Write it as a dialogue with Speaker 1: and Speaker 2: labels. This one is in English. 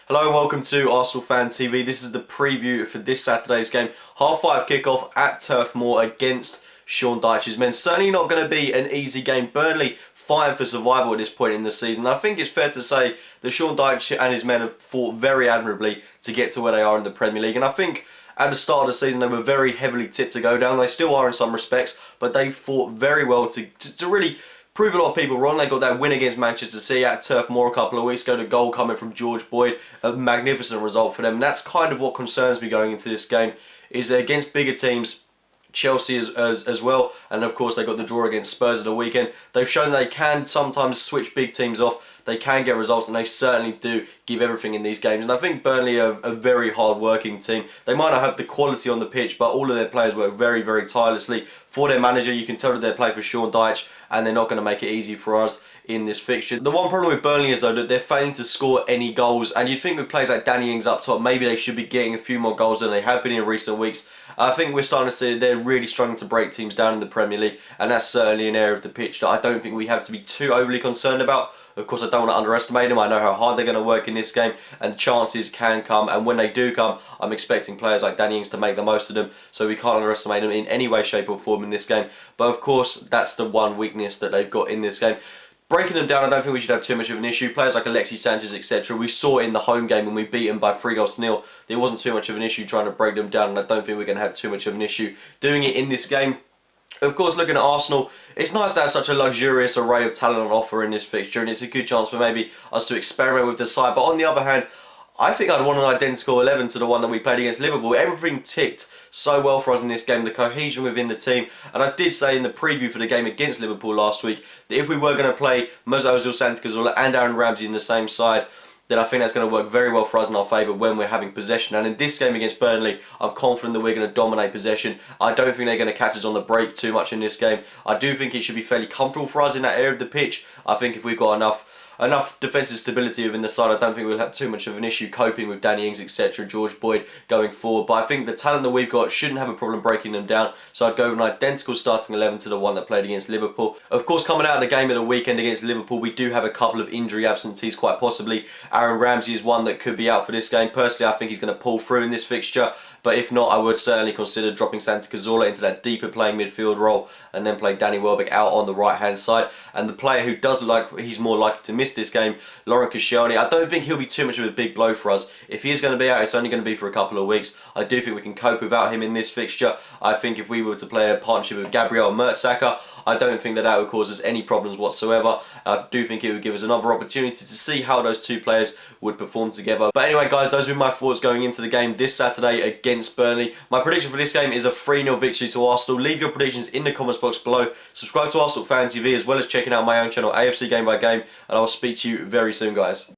Speaker 1: Hello and welcome to Arsenal Fan TV. This is the preview for this Saturday's game. 5:30 kickoff at Turf Moor against Sean Dyche's men. Certainly not going to be an easy game. Burnley fighting for survival at this point in the season. I think it's fair to say that Sean Dyche and his men have fought very admirably to get to where they are in the Premier League. And I think at the start of the season they were very heavily tipped to go down. They still are in some respects, but they fought very well to really prove a lot of people wrong. They got that win against Manchester City at Turf Moor a couple of weeks ago. The goal coming from George Boyd, a magnificent result for them. And that's kind of what concerns me going into this game, is that against bigger teams, Chelsea as well, and of course they got the draw against Spurs at the weekend. They've shown they can sometimes switch big teams off. They can get results, and they certainly do give everything in these games. And I think Burnley are a very hard-working team. They might not have the quality on the pitch, but all of their players work very, very tirelessly for their manager. You can tell that they're playing for Sean Dyche, and they're not going to make it easy for us in this fixture. The one problem with Burnley is though that they're failing to score any goals, and you'd think with players like Danny Ings up top, maybe they should be getting a few more goals than they have been in recent weeks. I think we're starting to see that they're really struggling to break teams down in the Premier League, and that's certainly an area of the pitch that I don't think we have to be too overly concerned about. Of course, I don't want to underestimate them. I know how hard they're going to work in this game, and chances can come, and when they do come, I'm expecting players like Danny Ings to make the most of them, so we can't underestimate them in any way, shape or form in this game. But of course, that's the one weakness that they've got in this game. Breaking them down, I don't think we should have too much of an issue. Players like Alexis Sanchez, etc. We saw in the home game when we beat them by 3-0. There wasn't too much of an issue trying to break them down, and I don't think we're going to have too much of an issue doing it in this game. Of course, looking at Arsenal, it's nice to have such a luxurious array of talent on offer in this fixture, and it's a good chance for maybe us to experiment with the side. But on the other hand, I think I'd want an identical 11 to the one that we played against Liverpool. Everything ticked so well for us in this game, the cohesion within the team. And I did say in the preview for the game against Liverpool last week that if we were going to play Mesut Ozil, Santi Cazorla and Aaron Ramsey in the same side, then I think that's going to work very well for us in our favour when we're having possession. And in this game against Burnley, I'm confident that we're going to dominate possession. I don't think they're going to catch us on the break too much in this game. I do think it should be fairly comfortable for us in that area of the pitch. I think if we've got enough defensive stability within the side, I don't think we'll have too much of an issue coping with Danny Ings, etc., George Boyd going forward. But I think the talent that we've got shouldn't have a problem breaking them down. So I'd go with an identical starting 11 to the one that played against Liverpool. Of course, coming out of the game of the weekend against Liverpool, we do have a couple of injury absentees, quite possibly. Aaron Ramsey is one that could be out for this game. Personally, I think he's going to pull through in this fixture. But if not, I would certainly consider dropping Santi Cazorla into that deeper playing midfield role and then play Danny Welbeck out on the right-hand side. And the player who does look like he's more likely to miss this game, Laurent Koscielny, I don't think he'll be too much of a big blow for us. If he is going to be out, it's only going to be for a couple of weeks. I do think we can cope without him in this fixture. I think if we were to play a partnership with Gabriel and Mertesacker, I don't think that would cause us any problems whatsoever. I do think it would give us another opportunity to see how those two players would perform together. But anyway, guys, those have been my thoughts going into the game this Saturday against Burnley. My prediction for this game is a 3-0 victory to Arsenal. Leave your predictions in the comments box below. Subscribe to Arsenal Fan TV as well as checking out my own channel, AFC Game by Game, and I'll speak to you very soon, guys.